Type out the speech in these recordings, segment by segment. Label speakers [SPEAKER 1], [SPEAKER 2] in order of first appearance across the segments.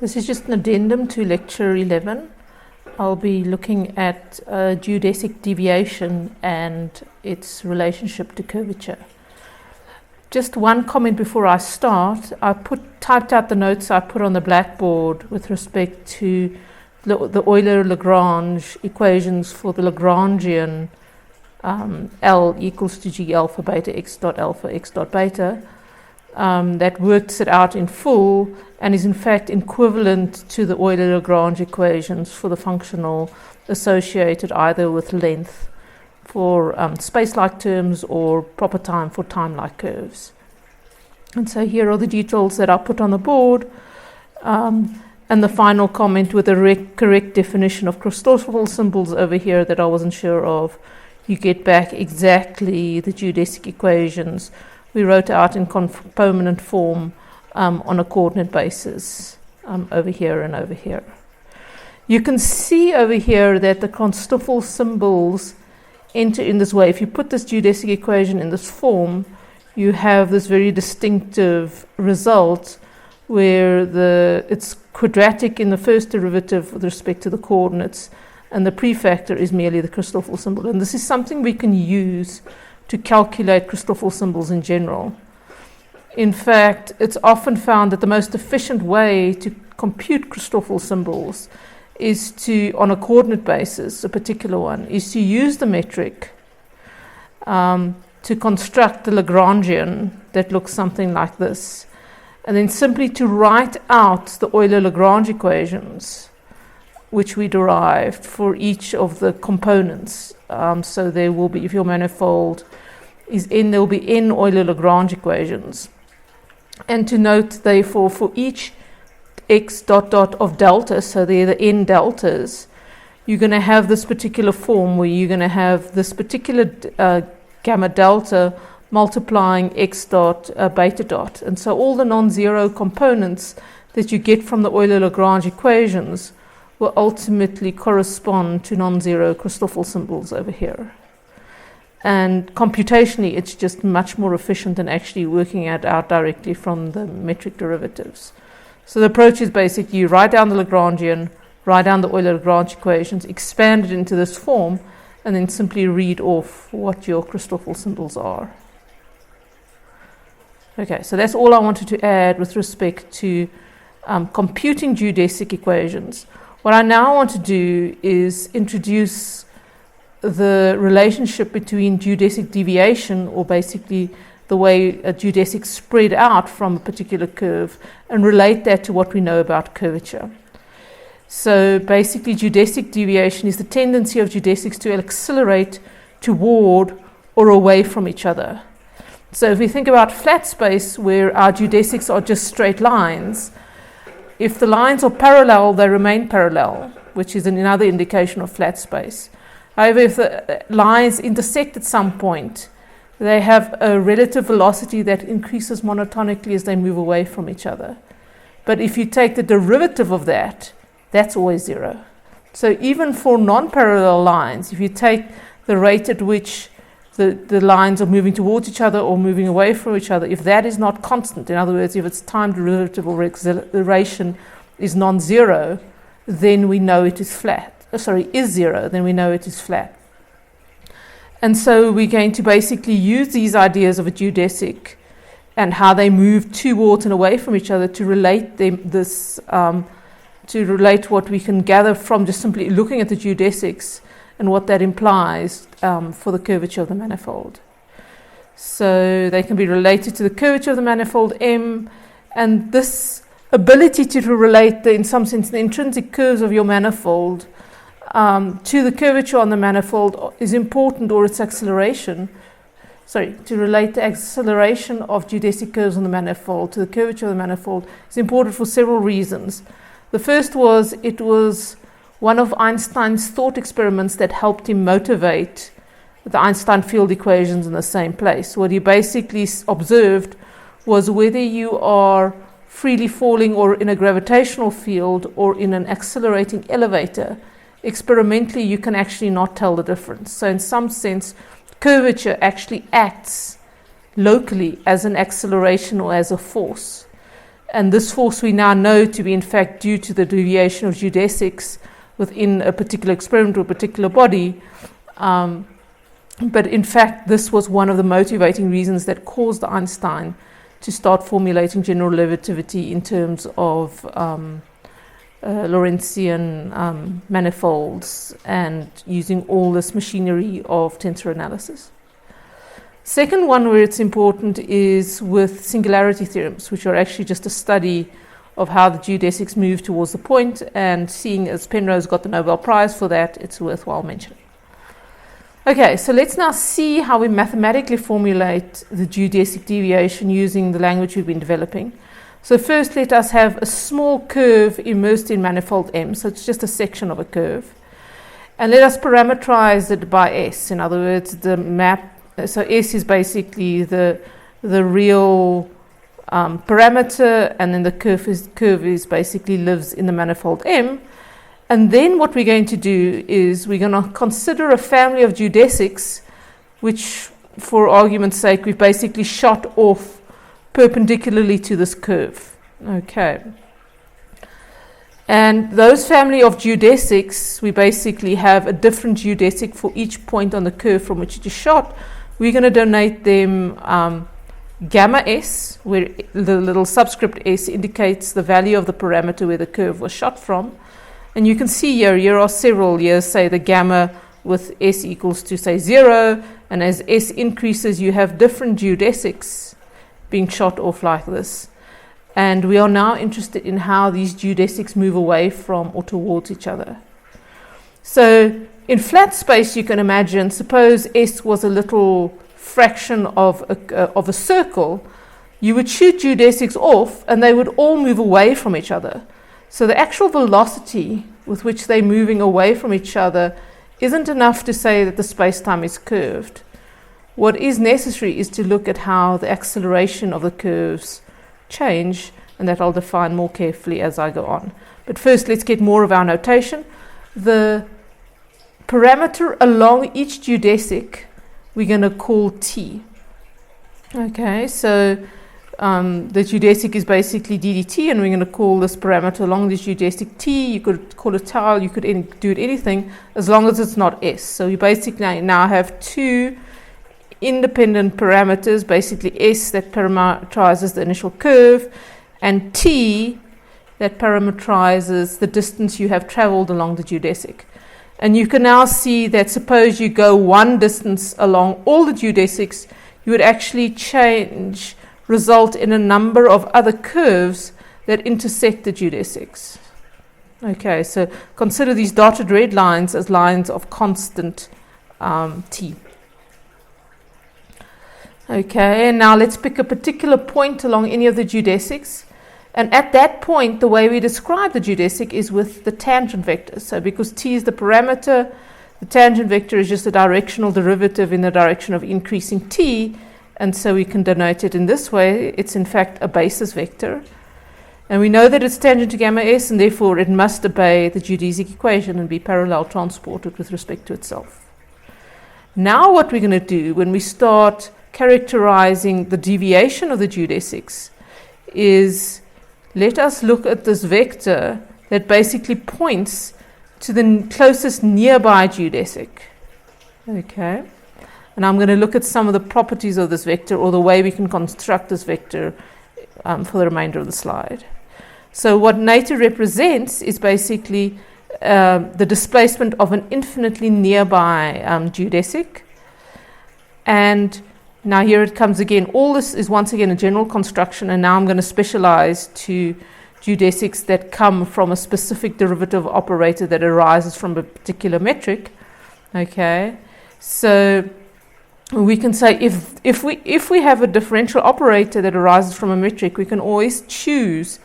[SPEAKER 1] This is just an addendum to lecture 11. I'll be looking at geodesic deviation and its relationship to curvature. Just one comment before I start. I typed out the notes I put on the blackboard with respect to the Euler-Lagrange equations for the Lagrangian L equals to G alpha beta x dot alpha x dot beta. That works it out in full and is in fact equivalent to the Euler-Lagrange equations for the functional associated either with length for space-like terms or proper time for time-like curves. And so here are the details that I put on the board, and the final comment with the correct definition of Christoffel symbols over here that I wasn't sure of. You get back exactly the geodesic equations we wrote out in component form on a coordinate basis over here and over here. You can see over here that the Christoffel symbols enter in this way. If you put this geodesic equation in this form, you have this very distinctive result where it's quadratic in the first derivative with respect to the coordinates, and the prefactor is merely the Christoffel symbol. And this is something we can use to calculate Christoffel symbols in general. In fact, it's often found that the most efficient way to compute Christoffel symbols is to, on a coordinate basis, a particular one, is to use the metric to construct the Lagrangian that looks something like this, and then simply to write out the Euler-Lagrange equations which we derived for each of the components. So there will be, if your manifold is n, there will be n Euler-Lagrange equations. And to note, therefore, for each x dot dot of delta, so they're the n deltas, you're going to have this particular form where you're going to have this particular gamma delta multiplying x dot beta dot. And so all the non-zero components that you get from the Euler-Lagrange equations will ultimately correspond to non-zero Christoffel symbols over here. And computationally, it's just much more efficient than actually working it out directly from the metric derivatives. So the approach is basically you write down the Lagrangian, write down the Euler-Lagrange equations, expand it into this form, and then simply read off what your Christoffel symbols are. Okay, so that's all I wanted to add with respect to computing geodesic equations. What I now want to do is introduce the relationship between geodesic deviation, or basically the way a geodesic spread out from a particular curve, and relate that to what we know about curvature. So basically geodesic deviation is the tendency of geodesics to accelerate toward or away from each other. So if we think about flat space where our geodesics are just straight lines, if the lines are parallel, they remain parallel, which is another indication of flat space. However, if the lines intersect at some point, they have a relative velocity that increases monotonically as they move away from each other. But if you take the derivative of that, that's always zero. So even for non-parallel lines, if you take the rate at which the lines are moving towards each other or moving away from each other, if that is not constant, in other words, if its time derivative or acceleration is non-zero, then we know it is flat. Is zero, then we know it is flat. And so we're going to basically use these ideas of a geodesic and how they move towards and away from each other to relate to relate what we can gather from just simply looking at the geodesics and what that implies for the curvature of the manifold. So they can be related to the curvature of the manifold M, and this ability to relate in some sense the intrinsic curves of your manifold to the curvature on the manifold is important, or its acceleration. To relate the acceleration of geodesic curves on the manifold to the curvature of the manifold is important for several reasons. The first was it was one of Einstein's thought experiments that helped him motivate the Einstein field equations in the same place. What he basically observed was whether you are freely falling or in a gravitational field or in an accelerating elevator, experimentally you can actually not tell the difference. So in some sense, curvature actually acts locally as an acceleration or as a force. And this force we now know to be in fact due to the deviation of geodesics within a particular experiment or a particular body. But in fact, this was one of the motivating reasons that caused Einstein to start formulating general relativity in terms of Lorentzian manifolds and using all this machinery of tensor analysis. Second one where it's important is with singularity theorems, which are actually just a study of how the geodesics move towards the point, and seeing as Penrose got the Nobel Prize for that, it's worthwhile mentioning. Okay, so let's now see how we mathematically formulate the geodesic deviation using the language we've been developing. So first, let us have a small curve immersed in manifold M, so it's just a section of a curve. And let us parameterize it by S. In other words, the map, so S is basically the real parameter, and then the curve is basically lives in the manifold M. And then what we're going to do is we're going to consider a family of geodesics, which, for argument's sake, we've basically shot off perpendicularly to this curve. Okay. And those family of geodesics, we basically have a different geodesic for each point on the curve from which it is shot. We're going to donate them gamma S, where the little subscript S indicates the value of the parameter where the curve was shot from. And you can see here are several here, say the gamma with S equals to, say, 0. And as S increases, you have different geodesics being shot off like this. And we are now interested in how these geodesics move away from or towards each other. So in flat space, you can imagine, suppose S was a little fraction of a circle, you would shoot geodesics off and they would all move away from each other. So the actual velocity with which they're moving away from each other isn't enough to say that the space-time is curved. What is necessary is to look at how the acceleration of the curves change, and that I'll define more carefully as I go on. But first, let's get more of our notation. The parameter along each geodesic we're going to call T. Okay, so the geodesic is basically ddt, and we're going to call this parameter along this geodesic T. You could call it tau, you could do it anything, as long as it's not S. So we basically now have two independent parameters, basically S that parameterizes the initial curve, and T that parameterizes the distance you have traveled along the geodesic. And you can now see that suppose you go one distance along all the geodesics, you would actually result in a number of other curves that intersect the geodesics. Okay, so consider these dotted red lines as lines of constant T. Okay, and now let's pick a particular point along any of the geodesics. And at that point, the way we describe the geodesic is with the tangent vector. So because T is the parameter, the tangent vector is just a directional derivative in the direction of increasing T. And so we can denote it in this way. It's in fact a basis vector. And we know that it's tangent to gamma S, and therefore it must obey the geodesic equation and be parallel transported with respect to itself. Now what we're going to do when we start characterizing the deviation of the geodesics is let us look at this vector that basically points to the closest nearby geodesic. Okay. And I'm going to look at some of the properties of this vector, or the way we can construct this vector for the remainder of the slide. So what nature represents is basically the displacement of an infinitely nearby geodesic. And now here it comes again. All this is once again a general construction, and now I'm going to specialize to geodesics that come from a specific derivative operator that arises from a particular metric. Okay, so we can say if we have a differential operator that arises from a metric, we can always choose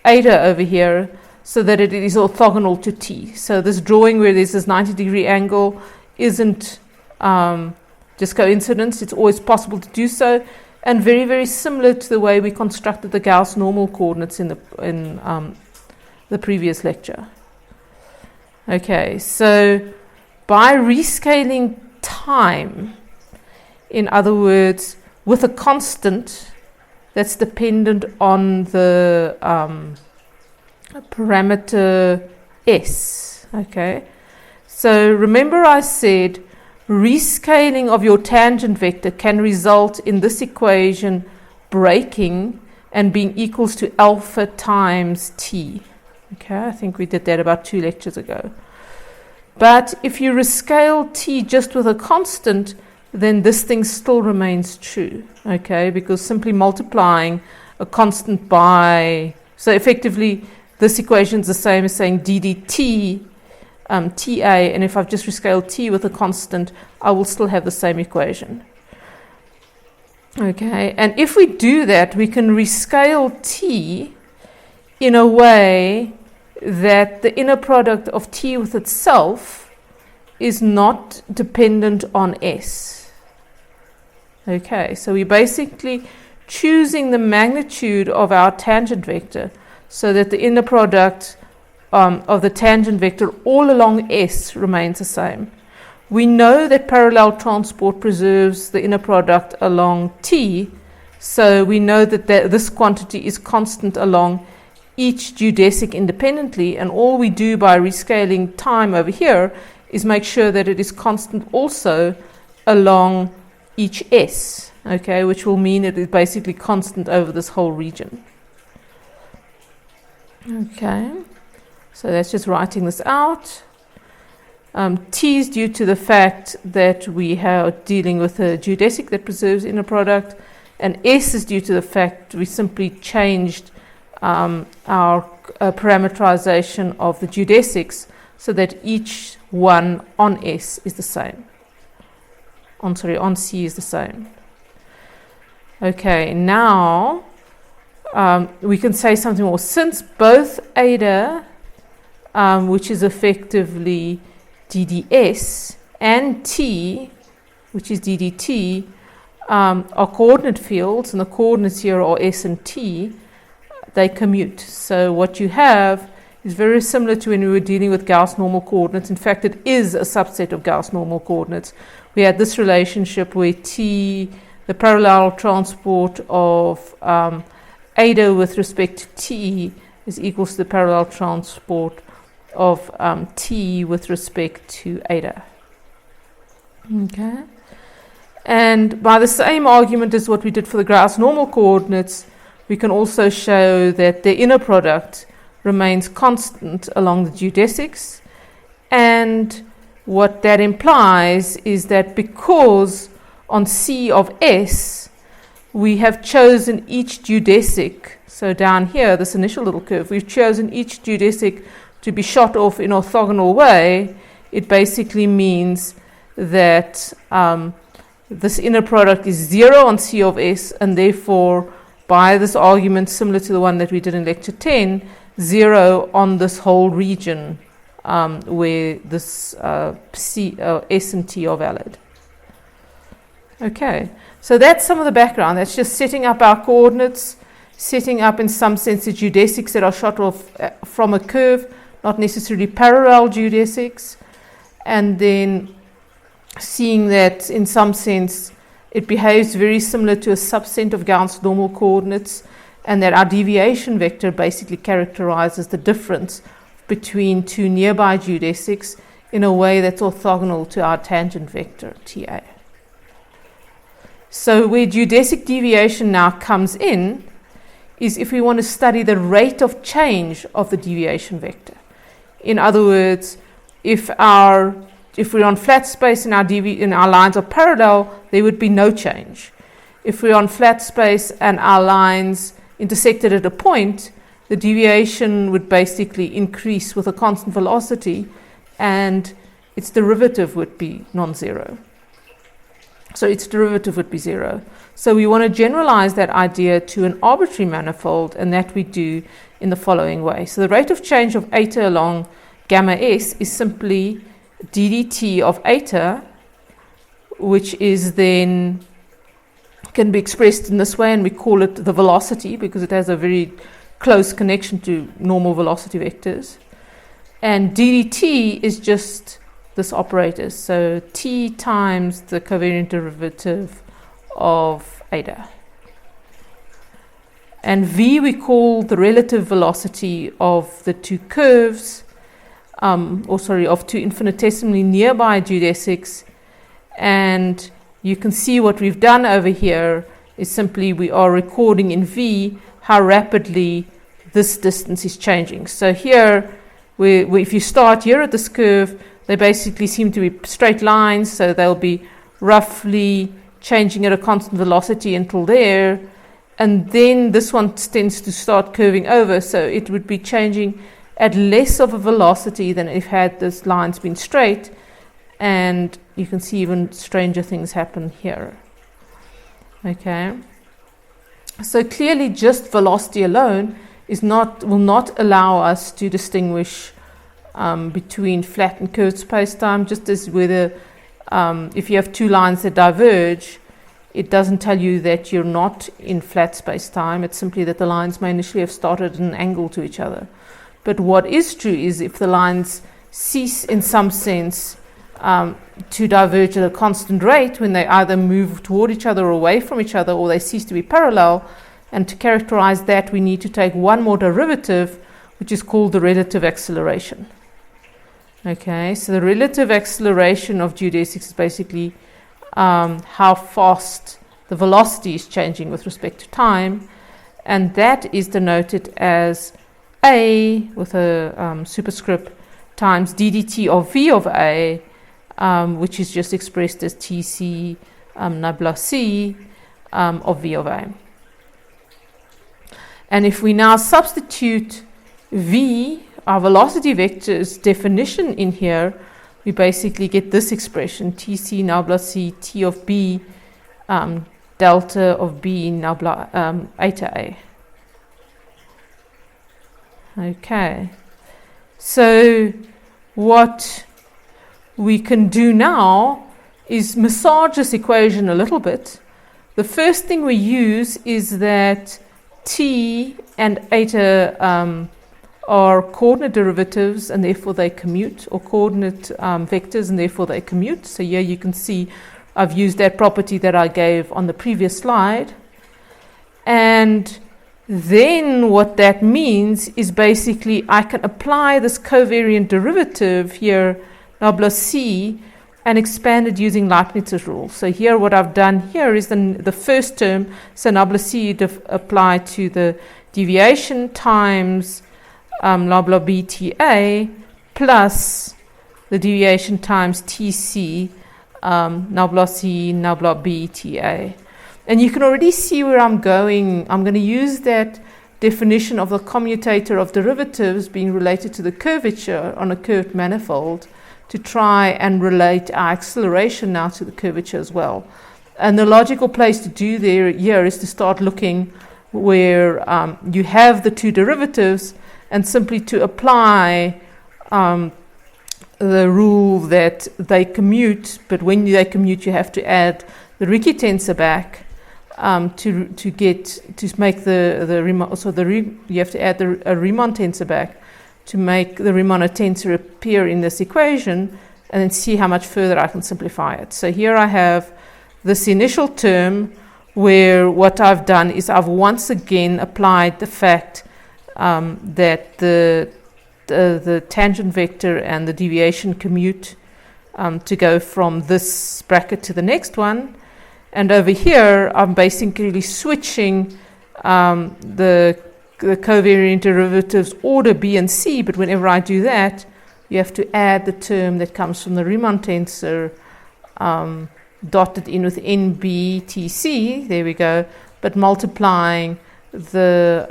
[SPEAKER 1] eta over here so that it is orthogonal to T. So this drawing where there's this 90-degree angle isn't just coincidence. It's always possible to do so, and very, very similar to the way we constructed the Gauss normal coordinates in the previous lecture. Okay, so by rescaling time, in other words, with a constant that's dependent on the parameter s. Okay, so remember I said rescaling of your tangent vector can result in this equation breaking and being equals to alpha times t. Okay, I think we did that about 2 lectures ago. But if you rescale t just with a constant, then this thing still remains true, okay, because simply multiplying a constant by, so effectively this equation is the same as saying ddt ta, and if I've just rescaled t with a constant, I will still have the same equation. Okay, and if we do that, we can rescale t in a way that the inner product of t with itself is not dependent on s. Okay, so we're basically choosing the magnitude of our tangent vector so that the inner product of the tangent vector all along s remains the same. We know that parallel transport preserves the inner product along t, so we know that this quantity is constant along each geodesic independently, and all we do by rescaling time over here is make sure that it is constant also along each s, okay, which will mean it is basically constant over this whole region. Okay, so that's just writing this out. T is due to the fact that we are dealing with a geodesic that preserves inner product, and S is due to the fact we simply changed our parameterization of the geodesics so that each one on S is the same. On C is the same. Okay, now we can say something more. Since both eta, which is effectively DDS, and T, which is DDT, are coordinate fields, and the coordinates here are S and T, they commute. So what you have is very similar to when we were dealing with Gauss normal coordinates. In fact, it is a subset of Gauss normal coordinates. We had this relationship where T, the parallel transport of eta with respect to T, is equals to the parallel transport of T with respect to eta. Okay. And by the same argument as what we did for the Gauss normal coordinates, we can also show that the inner product remains constant along the geodesics. And what that implies is that because on C of S, we have chosen each geodesic, so down here, this initial little curve, we've chosen each geodesic to be shot off in orthogonal way. It basically means that this inner product is 0 on C of S, and therefore, by this argument similar to the one that we did in lecture 10, 0 on this whole region where this S and T are valid. Okay, so that's some of the background. That's just setting up our coordinates, setting up in some sense the geodesics that are shot off from a curve, not necessarily parallel geodesics, and then seeing that in some sense it behaves very similar to a subset of Gauss normal coordinates, and that our deviation vector basically characterizes the difference between two nearby geodesics in a way that's orthogonal to our tangent vector TA. So where geodesic deviation now comes in is if we want to study the rate of change of the deviation vector. In other words, if we're on flat space and our lines are parallel, there would be no change. If we're on flat space and our lines intersected at a point, the deviation would basically increase with a constant velocity, and its derivative would be non-zero. So its derivative would be 0. So we want to generalize that idea to an arbitrary manifold, and that we do in the following way. So the rate of change of eta along gamma S is simply ddt of eta, which is then can be expressed in this way, and we call it the velocity because it has a very close connection to normal velocity vectors. And ddt is just this operator, so t times the covariant derivative of eta. And v we call the relative velocity of the two curves, of two infinitesimally nearby geodesics. And you can see what we've done over here is simply we are recording in v how rapidly this distance is changing. So here, if you start here at this curve, they basically seem to be straight lines, so they'll be roughly changing at a constant velocity until there, and then this one tends to start curving over, so it would be changing at less of a velocity than if had this lines been straight, and you can see even stranger things happen here. Okay, so clearly just velocity alone will not allow us to distinguish between flat and curved space-time, just as whether if you have two lines that diverge, it doesn't tell you that you're not in flat space-time. It's simply that the lines may initially have started at an angle to each other. But what is true is if the lines cease in some sense to diverge at a constant rate when they either move toward each other or away from each other, or they cease to be parallel, and to characterize that we need to take one more derivative, which is called the relative acceleration. Okay, so the relative acceleration of geodesics is basically how fast the velocity is changing with respect to time, and that is denoted as a with a superscript times ddt of v of a, which is just expressed as tc nabla c of v of a. And if we now substitute v, our velocity vector's definition in here, we basically get this expression, Tc nabla c T of b delta of b nabla eta a. Okay, so what we can do now is massage this equation a little bit. The first thing we use is that t and eta are coordinate derivatives and therefore they commute, or coordinate vectors and therefore they commute. So here you can see I've used that property that I gave on the previous slide. And then what that means is basically I can apply this covariant derivative here, nabla c, and expand it using Leibniz's rule. So here what I've done here is the first term, so nabla c apply to the deviation times nabla bta plus the deviation times tc nabla c nabla bta. And you can already see where I'm going. I'm going to use that definition of the commutator of derivatives being related to the curvature on a curved manifold to try and relate our acceleration now to the curvature as well. And the logical place to do here is to start looking where you have the two derivatives and simply to apply the rule that they commute, but when they commute you have to add the Ricci tensor back to make you have to add a Riemann tensor back to make the Riemann tensor appear in this equation, and then see how much further I can simplify it. So here I have this initial term where what I've done is I've once again applied the fact that the tangent vector and the deviation commute to go from this bracket to the next one. And over here, I'm basically switching the covariant derivatives order b and c, but whenever I do that, you have to add the term that comes from the Riemann tensor dotted in with nbtc, there we go, but multiplying the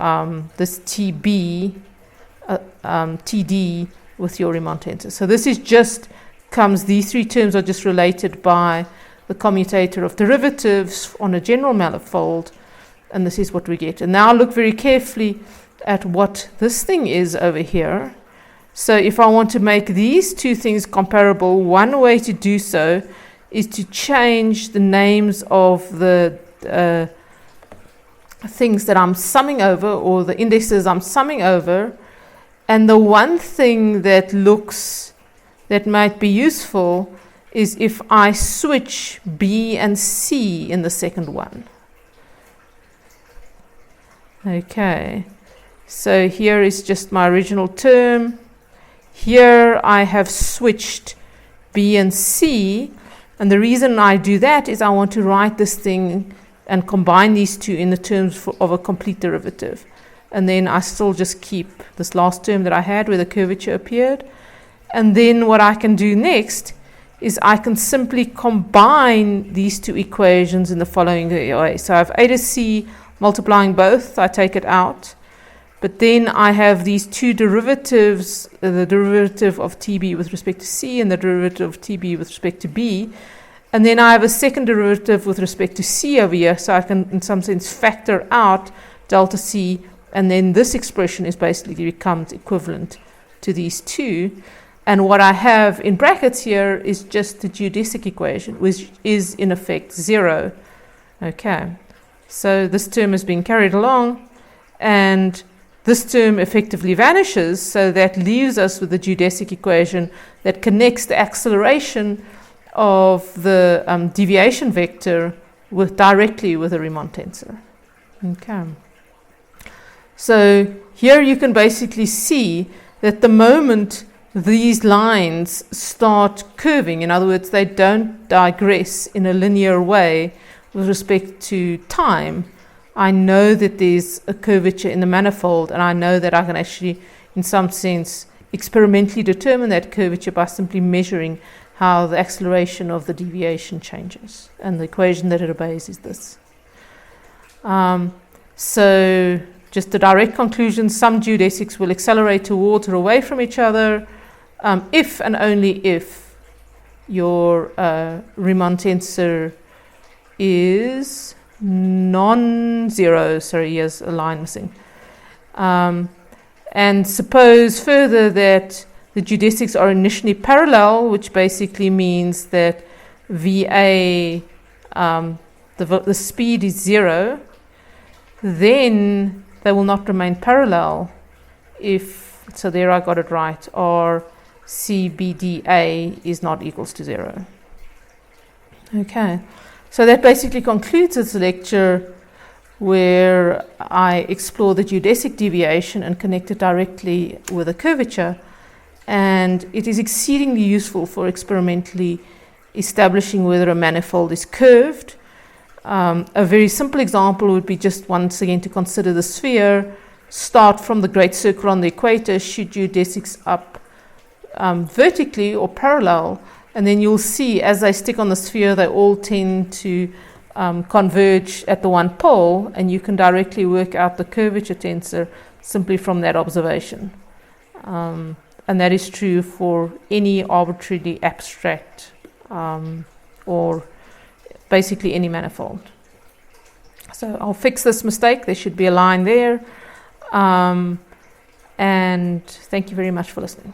[SPEAKER 1] this tb td with your Riemann tensor. So this is just these three terms are just related by the commutator of derivatives on a general manifold, and this is what we get. And now look very carefully at what this thing is over here. So if I want to make these two things comparable, one way to do so is to change the names of the things that I'm summing over, or the indexes I'm summing over. And the one thing that might be useful is if I switch B and C in the second one. Okay, so here is just my original term. Here I have switched B and C, and the reason I do that is I want to write this thing and combine these two in the terms of a complete derivative. And then I still just keep this last term that I had where the curvature appeared. And then what I can do next is I can simply combine these two equations in the following way. So I have A to C multiplying both, I take it out. But then I have these two derivatives, the derivative of TB with respect to C and the derivative of TB with respect to B. And then I have a second derivative with respect to C over here, so I can in some sense factor out delta C, and then this expression is basically becomes equivalent to these two. And what I have in brackets here is just the geodesic equation, which is in effect 0. Okay, so this term is being carried along, and this term effectively vanishes, so that leaves us with the geodesic equation that connects the acceleration of the deviation vector directly with a Riemann tensor. Okay. So here you can basically see that the moment these lines start curving, in other words, they don't digress in a linear way with respect to time, I know that there's a curvature in the manifold, and I know that I can actually, in some sense, experimentally determine that curvature by simply measuring how the acceleration of the deviation changes. And the equation that it obeys is this. So just the direct conclusion, some geodesics will accelerate towards or away from each other if and only if your Riemann tensor is non-zero. Sorry, here's a line missing. And suppose further that the geodesics are initially parallel, which basically means that VA, the speed is 0, then they will not remain parallel if, so there I got it right, or CBDA is not equals to 0. Okay, so that basically concludes this lecture where I explore the geodesic deviation and connect it directly with a curvature. And it is exceedingly useful for experimentally establishing whether a manifold is curved. A very simple example would be just once again to consider the sphere, start from the great circle on the equator, shoot geodesics up vertically or parallel, and then you'll see as they stick on the sphere, they all tend to converge at the one pole, and you can directly work out the curvature tensor simply from that observation. And that is true for any arbitrarily abstract or basically any manifold. So I'll fix this mistake. There should be a line there. And thank you very much for listening.